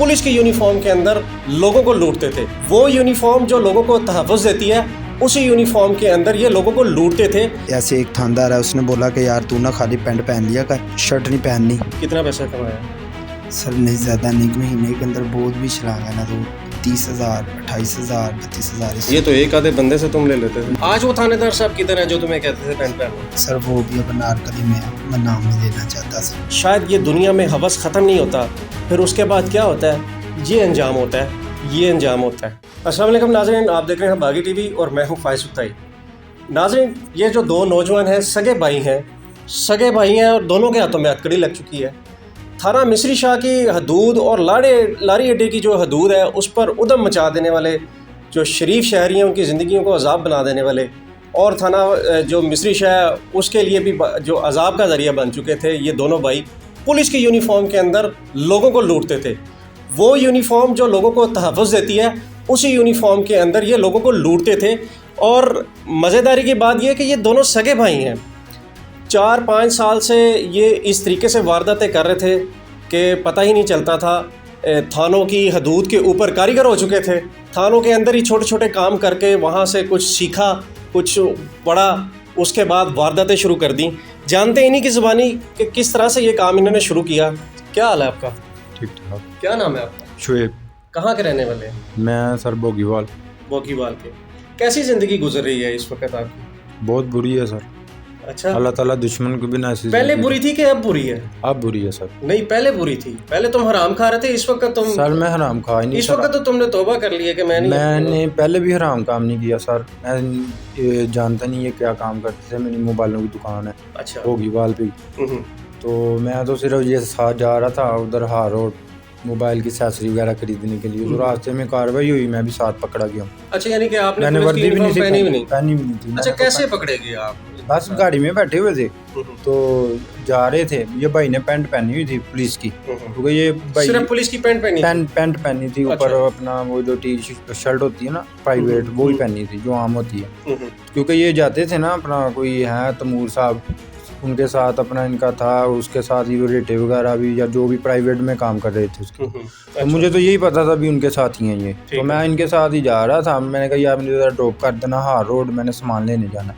Police की uniform के अंदर लोगों को लूटते थे। वो यूनिफॉर्म जो लोगों को तहफ़्फ़ुज़ देती है, उसी यूनिफॉर्म के अंदर ये लोगों को लूटते थे। ऐसे एक थानेदार है, उसने बोला कि यार तू ना खाली पैंट पहन लिया कर, शर्ट नहीं पहननी। कितना पैसा कमाया? सर नहीं ज़्यादा नहीं, महीने के अंदर बहुत भी छलांगा है ना, तो 30,000, 28,000, 32,000। ये तो एक आधे बंदे से तुम ले लेते थे। आज वो थानेदार साहब किधर है जो तुम्हें कहते थे पैंट पहनो? सर वो भी अब नारकली में है, मैं नाम नहीं लेना चाहता सर। शायद ये दुनिया में हवस ख़त्म नहीं होता, फिर उसके बाद क्या होता है? ये अंजाम होता है, ये अंजाम होता है। अस्सलाम वालेकुम नाज़रीन, आप देख रहे हैं बागी टीवी और मैं हूँ फाइज़ सुताई। नाज़रीन, ये जो दो नौजवान हैं सगे भाई हैं और दोनों के हाथों में हथकड़ी लग चुकी है। थाना मिस्री शाह की हदूद और लारी अड्डे की जो हदूद है उस पर उदम मचा देने वाले जो शरीफ शहरी हैं, उनकी ज़िंदगियों को अजाब बना देने वाले, और थाना जो मिस्री शाह उसके लिए भी जो अजाब का ज़रिया बन चुके थे, ये दोनों भाई पुलिस की यूनिफॉर्म के अंदर लोगों को लूटते थे। वो यूनिफॉर्म जो लोगों को तहफ़्फ़ुज़ देती है, उसी यूनिफॉर्म के अंदर ये लोगों को लूटते थे। और मज़ेदारी की बात यह कि ये दोनों सगे भाई हैं। 4-5 साल से ये इस तरीके से वारदातें कर रहे थे कि पता ही नहीं चलता था। थानों की हदूद के ऊपर कारीगर हो चुके थे, थानों के अंदर ही छोटे छोटे काम करके वहाँ से कुछ सीखा, कुछ पढ़ा, उसके बाद वारदातें शुरू कर दी। जानते इन्हीं की ज़ुबानी कि किस तरह से ये काम इन्होंने शुरू किया। क्या हाल है आपका? ठीक ठाक। क्या नाम है आपका? शुएब। कहाँ के रहने वाले हैं? मैं सर बोगीवाल। बोगीवाल के। कैसी ज़िंदगी गुजर रही है इस वक्त आपकी? बहुत बुरी है सर। अच्छा, अल्लाह ताला दुश्मन को भी ना ऐसी पहले जिंदगी बुरी थी कि अब बुरी है? अब बुरी है सर। नहीं, पहले बुरी थी। पहले तुम हराम खा रहे थे, इस वक्त तुम सर मैं हराम खा ही नहीं इस सर। वक्त तो तुमने तौबा कर लिया कि मैंने पहले भी हराम काम नहीं किया सर। मैं जानता नहीं ये क्या काम करते थे। मेरी मोबाइलों की दुकान है अच्छा। बोगीवाल पे। तो मैं तो सिर्फ ये साथ जा रहा था उधर हार रोड मोबाइल की एक्सेसरी वगैरह खरीदने के लिए, तो रास्ते में कार्रवाई हुई, मैं भी साथ पकड़ा गया। अच्छा, यानी कि आपने मैंने पुलिस की वर्दी भी यूनिफॉर्म पहनी भी नहीं? पहनी भी नहीं थी। अच्छा, कैसे पकड़े गए आप? बस गाड़ी में बैठे हुए थे तो जा रहे थे। ये भाई ने पैंट पहनी हुई थी पुलिस की, क्योंकि ये भाई सिर्फ पुलिस की पैंट पहनी? पैंट पहनी थी ऊपर। अच्छा। अपना वो जो टी शर्ट होती है ना प्राइवेट, वो ही पहनी थी जो आम होती है। क्योंकि ये जाते थे ना अपना कोई है तमूर साहब, उनके साथ अपना इनका था, उसके साथ ही वो रेटे वगैरह भी या जो भी प्राइवेट में काम कर रहे थे उसके। तो मुझे तो यही पता था भी उनके साथ ही हैं ये, तो मैं इनके साथ ही जा रहा था। मैंने कहा यार मुझे ज़रा ड्रॉप कर देना हार रोड, मैंने सामान लेने जाना।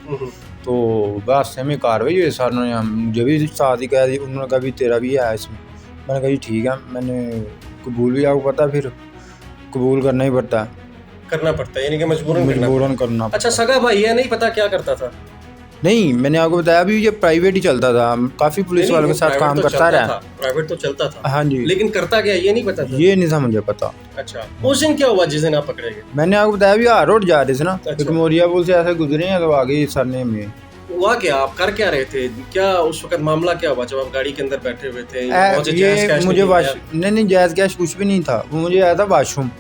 तो रास्ते में कार्रवाई हुई सर ने मुझे भी साथ ही कह दी। उन्होंने कहा भी तेरा भी है इसमें। मैंने कहा ठीक है, मैंने कबूल भी, आपको पता फिर कबूल करना ही पड़ता है, यानी कि मजबूरन करना। अच्छा, सगा भाई है, नहीं पता क्या करता था? नहीं, मैंने आपको बताया भी ये प्राइवेट ही चलता था, काफी पुलिस वालों के साथ काम करता रहा। प्राइवेट तो चलता था, हाँ जी, लेकिन करता क्या ये नहीं पता था? ये नहीं था मुझे पता। अच्छा, उस दिन क्या हुआ जिस दिन आप पकड़े गए? मैंने आपको बताया भी हार रोड जा रहे थे ना, अच्छा। मोरिया पुल से ऐसे गुजरे हैं तो आगे सर ने में हुआ क्या? आप कर क्या रहे थे? क्या उस वक्त मामला क्या हुआ जब आप गाड़ी के अंदर बैठे हुए थे? ये मुझे नहीं जायज़ कैश कुछ भी नहीं था, वो मुझे आया था वाशरूम।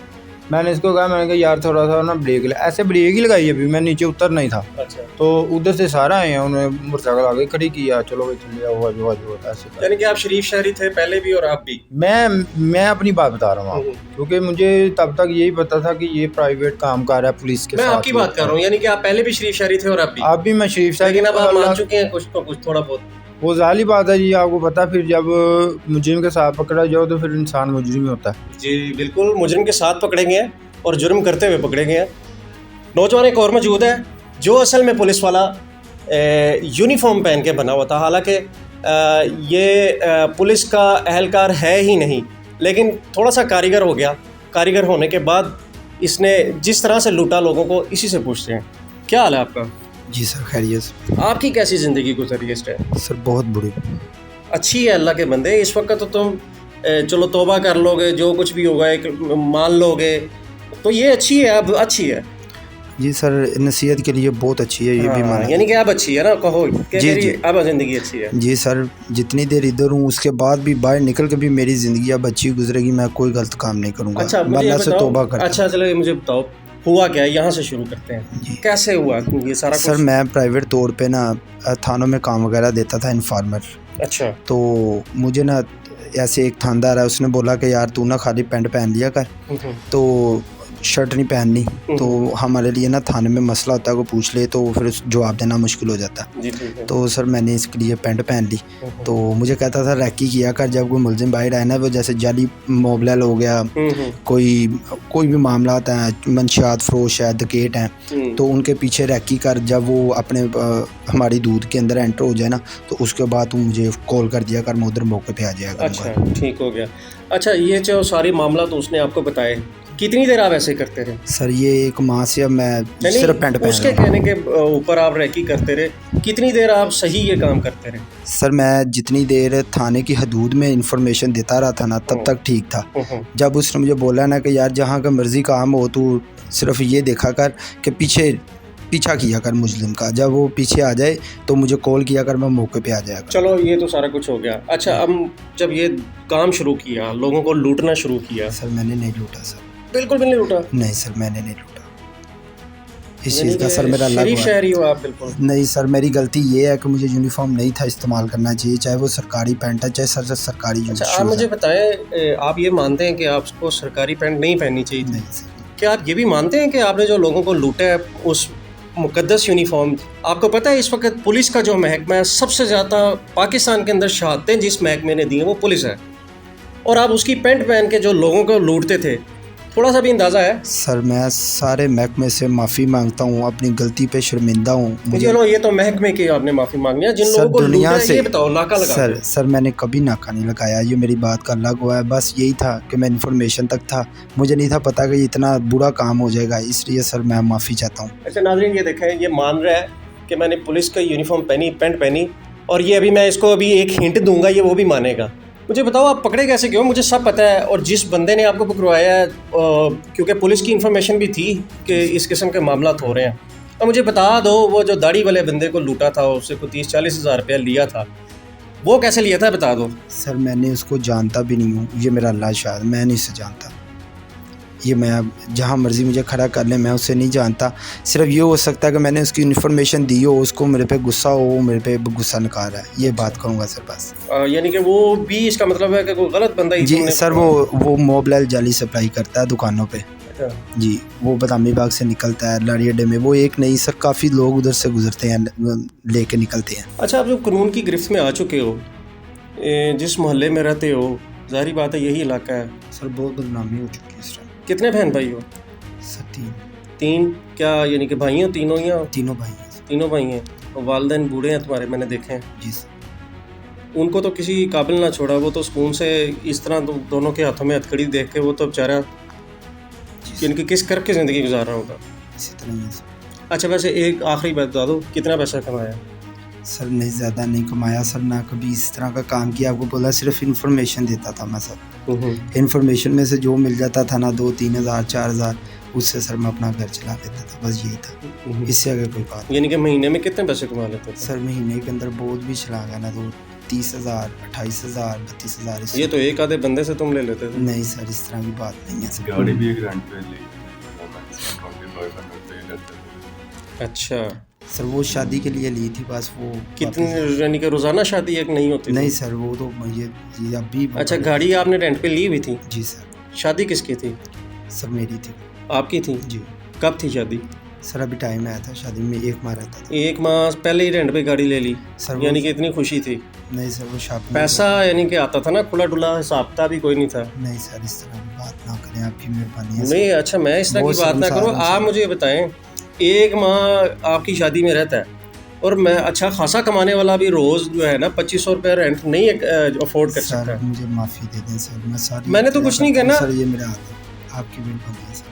मैंने इसको कहा, मैंने कहा यार थोड़ा सा ना ब्रेक ले, ऐसे ब्रेक ही लगाई अभी, मैं नीचे उतरना ही था। अच्छा। तो उधर से सारा आए हैं, उन्होंने मोटरसाइकिल आगे खड़ी किया, चलो भाई चलिए हुआ जो ऐसे। यानी कि आप शरीफ शहरी थे पहले भी और अब भी? मैं अपनी बात बता रहा हूँ, क्योंकि मुझे तब तक यही पता था कि ये प्राइवेट काम कर रहा है पुलिस के साथ। मैं आपकी बात कर रहा हूँ, यानी कि आप पहले भी शरीफ शहरी थे और अब भी मैं शरीफ शहरी, लेकिन अब आप मान चुके हैं कुछ तो कुछ थोड़ा बहुत। वो जाली बात है जी, आपको पता फिर जब मुजरिम के साथ पकड़ा जाओ तो फिर इंसान मुजरिम होता है। जी बिल्कुल, मुजरिम के साथ पकड़े गए हैं और जुर्म करते हुए पकड़े गए हैं। नौजवान एक और मौजूद है जो असल में पुलिस वाला यूनिफॉर्म पहन के बना हुआ था। हालांकि ये पुलिस का एहलकार है ही नहीं, लेकिन थोड़ा सा कारीगर हो गया। कारीगर होने के बाद इसने जिस तरह से लूटा लोगों को, इसी से पूछते हैं। क्या हाल है आपका? जी सर खैरियत। आपकी कैसी ज़िंदगी गुजर रही है इस टाइम? सर बहुत बुरी। अच्छी है अल्लाह के बंदे। इस वक्त तो तुम चलो तौबा कर लोगे, जो कुछ भी होगा एक मान लोगे, तो ये अच्छी है, अब अच्छी है। जी सर, नसीहत के लिए बहुत अच्छी है ये भी माना। यानी कि अब अच्छी है ना, कहो कि जी, मेरी जी। अब ज़िंदगी अच्छी है। जी सर, जितनी देर इधर हूँ उसके बाद भी बाहर निकल के भी मेरी ज़िंदगी अब अच्छी गुजरेगी। मैं कोई गलत काम नहीं करूँगा। अच्छा, मैं अल्लाह से तौबा करता हूँ। अच्छा चलो ये मुझे बताओ, हुआ क्या? यहाँ से शुरू करते हैं, कैसे हुआ ये सारा सर कुछ? मैं प्राइवेट तौर पे ना थानों में काम वगैरह देता था, इन्फॉर्मर। अच्छा। तो मुझे ना ऐसे एक थानेदार है, उसने बोला कि यार तू ना खाली पैंट पहन लिया कर। तो शर्ट नहीं पहननी तो हमारे लिए ना थाने में मसला होता है, कोई पूछ ले तो फिर जवाब देना मुश्किल हो जाता है। जी ठीक है। तो सर मैंने इसके लिए पैंट पहन ली। तो मुझे कहता था रैकी किया कर, जब कोई मुलजिम बाहर आए ना, वो जैसे जाली मोबलैल हो गया, कोई भी मामला आता है, मंशियात फरोश है, डकैत हैं, तो उनके पीछे रैकी कर, जब वो अपने हमारी दूध के अंदर एंटर हो जाए ना तो उसके बाद तू मुझे कॉल कर दिया कर, मैं उधर मौके पे आ जाया करूँगा। अच्छा ठीक हो गया। अच्छा ये जो सारे मामला तो उसने आपको बताए, कितनी देर आप ऐसे करते रहे? सर ये एक माह से अब मैं सिर्फ पैंट पहन उसके कहने के ऊपर आप रैकी करते रहे, कितनी देर आप सही ये काम करते रहे? सर मैं जितनी देर थाने की हदूद में इंफॉर्मेशन देता रहा था ना तब तक ठीक था। जब उसने मुझे बोला ना कि यार जहाँ का मर्जी काम हो तू सिर्फ ये देखा कर कि पीछा किया कर मुस्लिम का, जब वो पीछे आ जाए तो मुझे कॉल किया कर, मैं मौके पे आ जाया कर। चलो ये तो सारा कुछ हो गया। अच्छा अब जब ये काम शुरू किया, लोगों को लूटना शुरू किया। सर मैंने नहीं लूटा सर, बिल्कुल भी नहीं लूटा? नहीं सर मैंने नहीं लूटा। इस चीज़ का सर मेरा अलग हुआ। शहरी हो आप बिल्कुल? नहीं सर मेरी गलती ये है कि मुझे यूनिफॉर्म नहीं था इस्तेमाल करना चाहिए, चाहे वो सरकारी पैंट है चाहे सर सरकारी। अच्छा आप मुझे बताएं, आप ये मानते हैं कि आपको सरकारी पैंट नहीं पहननी चाहिए? नहीं सर। क्या आप ये भी मानते हैं कि आपने जो लोगों को लूटा है उस मुकद्दस यूनिफॉर्म, आपको पता है इस वक्त पुलिस का जो महकमा है, सबसे ज़्यादा पाकिस्तान के अंदर शहादतें जिस महकमे ने दी हैं वो पुलिस है, और आप उसकी पैंट पहन के जो लोगों को लूटते थे, थोड़ा सा भी अंदाज़ा है? सर मैं सारे महकमे से माफ़ी मांगता हूँ, अपनी गलती पे शर्मिंदा हूँ। चलो ये तो महकमे की आपने माफ़ी मांगनी है, जिन लोगों को दुनिया लूटा है, से ये बताओ नाका लगा? सर मैंने कभी नाका नहीं लगाया, ये मेरी बात का अलग हुआ है। बस यही था कि मैं इन्फॉर्मेशन तक था, मुझे नहीं था पता कि इतना बुरा काम हो जाएगा, इसलिए सर मैं माफ़ी चाहता हूँ। अच्छा नाज़रीन ये देखें, ये मान रहा है कि मैंने पुलिस का यूनिफॉर्म पहनी, पैंट पहनी, और ये अभी मैं इसको अभी एक हिंट दूंगा, ये वो भी मानेगा। मुझे बताओ आप पकड़े कैसे क्यों? मुझे सब पता है, और जिस बंदे ने आपको पकड़वाया है, क्योंकि पुलिस की इन्फॉर्मेशन भी थी कि इस किस्म के मामला हो रहे हैं, अब मुझे बता दो वो जो दाढ़ी वाले बंदे को लूटा था, उससे को 30-40 हज़ार रुपया लिया था, वो कैसे लिया था बता दो। सर मैंने उसको जानता भी नहीं हूँ, ये मेरा अल्लाह शायद, मैं नहीं उसे जानता। ये मैं जहाँ मर्ज़ी मुझे खड़ा कर ले, मैं उसे नहीं जानता। सिर्फ ये हो सकता है कि मैंने उसकी इन्फॉर्मेशन दी हो, उसको मेरे पे गुस्सा हो, मेरे पे गुस्सा निकाल रहा है, ये बात कहूँगा सर बस। यानी कि वो भी इसका मतलब है कि कोई गलत बंदा ही? जी सर वो मोबलाइल जाली सप्लाई करता है दुकानों पे। जी वो बदामी बाग से निकलता है लाड़ी अड्डे में, वो एक नहीं सर काफ़ी लोग उधर से गुजरते हैं, लेके निकलते हैं। अच्छा आप जो कानून की गिरफ्त में आ चुके हो, जिस मोहल्ले में रहते हो, जाहिर बात है यही इलाका है। सर बहुत बदनामी हो चुकी है इस टाइम। कितने बहन भाई हो? सर तीन क्या यानी कि भाई हो तीनों? या तीनों भाई हैं। तीनों भाई हैं, और वालिदैन बूढ़े हैं तुम्हारे, मैंने देखे हैं। जी सर। उनको तो किसी काबिल ना छोड़ा, वो तो सुकून से इस तरह दोनों के हाथों में हथकड़ी देख के वो तो बेचारा यानी कि किस करके ज़िंदगी गुजार रहा होगा। इसी तरह ही सर। अच्छा वैसे एक आखिरी बात बता दो, कितना पैसा कमाया? सर नहीं ज़्यादा नहीं कमाया सर, ना कभी इस तरह का काम किया। आपको बोला सिर्फ इन्फॉर्मेशन देता था मैं सर। इन्फॉर्मेशन में से जो मिल जाता था ना 2-3 हज़ार 4 हज़ार, उससे सर मैं अपना घर चला लेता था, बस यही था, इससे आगे कोई बात। यानी कि महीने में कितने पैसे कमा लेते थे? सर महीने के अंदर बहुत भी चला गया ना, तो 30 हज़ार 28 हज़ार 32 हज़ार। ये तो एक आधे बंदे से तुम ले लेते थे? नहीं सर इस तरह की बात नहीं है सर। गाड़ी भी एक रेंट पे ली। अच्छा सर वो शादी के लिए ली थी बस। वो कितनी यानी कि रोज़ाना शादी एक नहीं होती? नहीं सर वो तो ये अभी। अच्छा गाड़ी आपने रेंट पे ली हुई थी? जी सर। शादी किसकी थी? सर मेरी थी। आपकी थी? जी। कब थी शादी? सर अभी टाइम आया था शादी में, 1 माह रहता था। 1 माह पहले ही रेंट पे गाड़ी ले ली सर, यानी कि इतनी खुशी थी? नहीं सर वो शॉपिंग पैसा यानी कि आता था ना, खुला डुला हिसाब था भी कोई नहीं था? नहीं सर इस तरह की बात ना करें, आपकी मेहरबानी है। नहीं अच्छा मैं इस तरह की बात ना करूँ, आप मुझे बताएं 1 माह आपकी शादी में रहता है और मैं अच्छा खासा कमाने वाला भी रोज़ जो है ना 2500 रुपये रेंट नहीं अफोर्ड कर सकता। मुझे माफ़ी दे दें सर, मैं सारी मैंने तो कुछ नहीं करना सर, ये मेरा हाथ है, आपकी मेहरबानी है सर।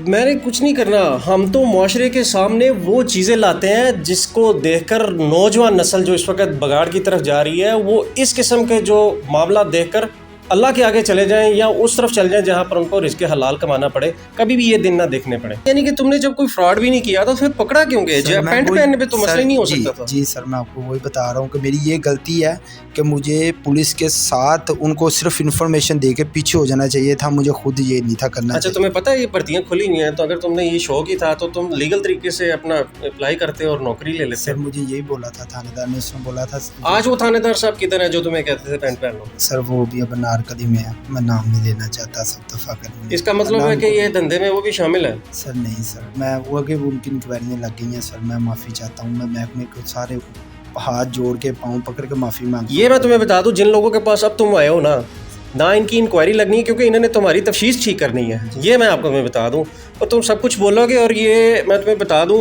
मैंने कुछ नहीं करना, हम तो माशरे के सामने वो चीज़ें लाते हैं जिसको देखकर नौजवान नस्ल जो इस वक्त बगाड़ की तरफ जा रही है, वो इस किस्म के जो मामला देखकर अल्लाह के आगे चले जाएं या उस तरफ चले जाएं जहाँ पर उनको रिज़्क़ हलाल कमाना पड़े, कभी भी ये दिन ना देखने पड़े। यानी कि तुमने जब कोई फ्रॉड भी नहीं किया तो फिर पकड़ा क्यों गए? पैंट पहनने पे तो मसला नहीं हो सकता था? जी सर मैं आपको वही बता रहा हूँ कि मेरी ये गलती है कि मुझे पुलिस के साथ उनको सिर्फ इन्फॉर्मेशन दे के पीछे हो जाना चाहिए था, मुझे खुद ये नहीं था करना। अच्छा तुम्हें पता है ये भर्तियाँ खुली नहीं है, तो अगर तुमने ये शौक ही था तो तुम लीगल तरीके से अपना अप्लाई करते और नौकरी ले लेते। सर मुझे यही बोला था थानेदार ने, उसने बोला था। आज वो थानेदार साहब किधर है जो तुम्हें कहते थे पैंट पहन लो? सर वो भी अब नार कारकर्दगी में है, मैं नाम नहीं लेना चाहता, सब दफ़ा करेंगे। इसका मतलब है कि ये धंधे में वो भी शामिल है? सर नहीं सर, मैं वो कि उनकी इंक्वायरियाँ लग गई हैं सर, मैं माफ़ी चाहता हूँ। मैं महकमे को सारे हाथ जोड़ के पाँव पकड़ के माफ़ी मांगता हूँ। ये मैं तुम्हें बता दूं, जिन लोगों के पास अब तुम आए हो ना इनकी इंक्वायरी लगनी है, क्योंकि इन्होंने तुम्हारी तफशीश ठीक करनी है। ये मैं आपको मैं बता दूं, और तुम सब कुछ बोलोगे। और ये मैं तुम्हें बता दूं,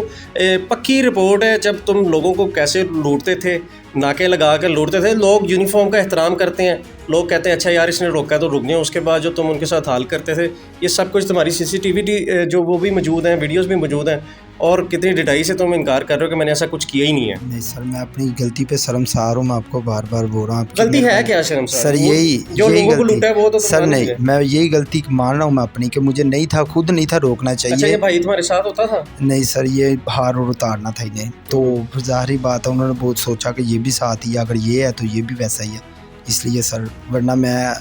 पक्की रिपोर्ट है। जब तुम लोगों को कैसे लूटते थे, नाके लगा कर लूटते थे, लोग यूनिफॉर्म का एहतराम करते हैं, लोग कहते हैं अच्छा यार इसने रोका तो रुक जाओ। उसके बाद जो तुम उनके साथ हाल करते थे, ये सब कुछ तुम्हारी CCTV जो वो भी मौजूद हैं, वीडियोस भी मौजूद हैं। और कितनी डिटाई से तुम इनकार कर रहे हो कि मैंने ऐसा कुछ किया ही नहीं है। नहीं सर, मैं अपनी गलती पे शर्मसार हूँ, मैं आपको बार बार बोल रहा हूँ। गलती है क्या शर्मसार? सर यही जो लोगों को लूटा है वो तो सर नहीं, मैं यही गलती मान रहा हूँ मैं अपनी, कि मुझे नहीं था, खुद नहीं था रोकना चाहिए। अच्छा, ये भाई तुम्हारे साथ होता था? नहीं सर, ये हार और उतारना था इन्हें, तो ज़ाहिर बात है उन्होंने बहुत सोचा कि ये भी साथ ही है, अगर ये है तो ये भी वैसा ही है, इसलिए सर। वरना मैं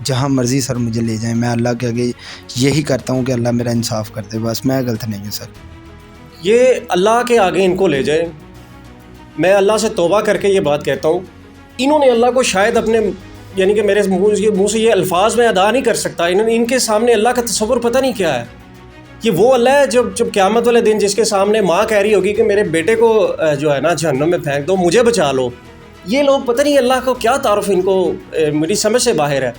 जहाँ मर्ज़ी सर मुझे ले जाएं, मैं अल्लाह के आगे यही करता हूँ कि अल्लाह मेरा इंसाफ कर दे, बस। मैं गलत नहीं हूँ सर। ये अल्लाह के आगे इनको ले जाए। मैं अल्लाह से तौबा करके ये बात कहता हूँ, इन्होंने अल्लाह को शायद अपने यानी कि मेरे मुंह से ये अल्फाज में अदा नहीं कर सकता। इन्होंने इनके सामने अल्लाह का तसव्वुर पता नहीं क्या है। ये वो अल्लाह है जब क़यामत वाले दिन जिसके सामने माँ कह रही होगी कि मेरे बेटे को जो है ना जहन्नम में फेंक दो, मुझे बचा लो। ये लोग पता नहीं अल्लाह को क्या तारुफ, इनको मेरी समझ से बाहर है।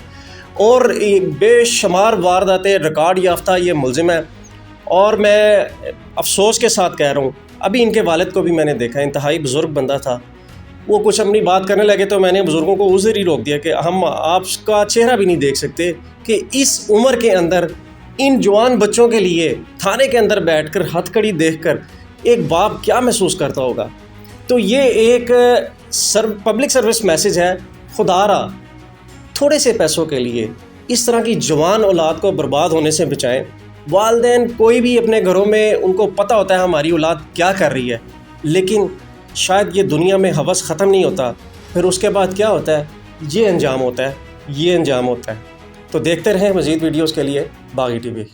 और बेशुमार वारदातें रिकॉर्ड याफ्ता ये मुलजिम है। और मैं अफसोस के साथ कह रहा हूँ, अभी इनके वालिद को भी मैंने देखा, इंतहाई बुज़ुर्ग बंदा था। वो कुछ अपनी बात करने लगे तो मैंने बुज़ुर्गों को उस ही रोक दिया कि हम आपका चेहरा भी नहीं देख सकते कि इस उम्र के अंदर इन जवान बच्चों के लिए थाने के अंदर बैठकर हथकड़ी देखकर एक बाप क्या महसूस करता होगा। तो ये एक पब्लिक सर्विस मैसेज है, खुदारा थोड़े से पैसों के लिए इस तरह की जवान औलाद को बर्बाद होने से बचाएं। वालिदैन कोई भी अपने घरों में उनको पता होता है हमारी औलाद क्या कर रही है, लेकिन शायद ये दुनिया में हवस ख़त्म नहीं होता, फिर उसके बाद क्या होता है, ये अंजाम होता है, ये अंजाम होता है। तो देखते रहें मज़ीद वीडियोज़ के लिए बागी TV।